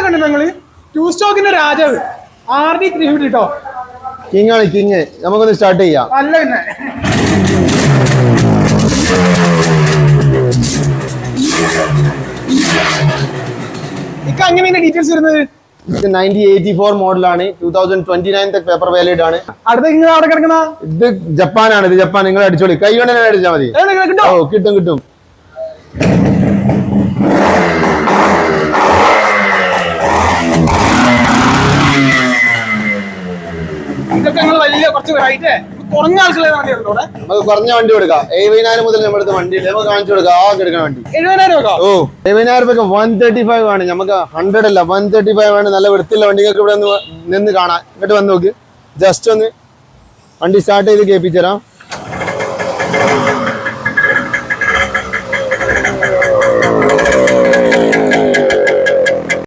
കണ്ടു ഞങ്ങള് 2 സ്റ്റോക്കിന്റെ രാജാവ് RD350 കേട്ടോ. കിങ് ആണ് കിങ്. നമുക്കൊന്ന് സ്റ്റാർട്ട് ചെയ്യാം. അല്ല പിന്നെ ഇക്ക എങ്ങനെയാണ് ഡീറ്റെയിൽസ് വരുന്നത്? ഇത് 1984 മോഡലാണ്. 2029 പേപ്പർ വാലിഡ് ആണ്. അടുത്ത നിങ്ങൾ അവിടെ കിടക്കുന്ന ഇത് ജപ്പാനാണ്. ഇത് ജപ്പാൻ. നിങ്ങൾ അടിച്ചോളി. കൈ കൊണ്ട് തന്നെ അടിച്ചാൽ മതി. ഓ കിട്ടും കിട്ടും. ഇതൊക്കെ നിങ്ങൾ വലിയ കുറച്ച് റൈറ്റ് കുറഞ്ഞ ആൾക്കുള്ള വണ്ടിയുണ്ടോ? നമുക്ക് കുറഞ്ഞ വണ്ടി കൊടുക്കാം. 70,000 മുതൽ നമ്മുടെ അടുത്ത് വണ്ടി ഉണ്ട്. നമുക്ക് കാണിച്ചു കൊടുക്കാം. എടുക്കുന്ന വണ്ടി 70,000. ഓ 70,000 135 ആണ്. നമുക്ക് 100 അല്ല 135 ആണ്. നല്ല വൃത്തിയുള്ള വണ്ടി. നിങ്ങൾക്ക് ഇവിടെ നിന്ന് കാണാം. ഇങ്ങോട്ട് വന്ന് നോക്ക്. ജസ്റ്റ് ഒന്ന് വണ്ടി സ്റ്റാർട്ട് ചെയ്ത് കേൾപ്പിച്ചു തരാം.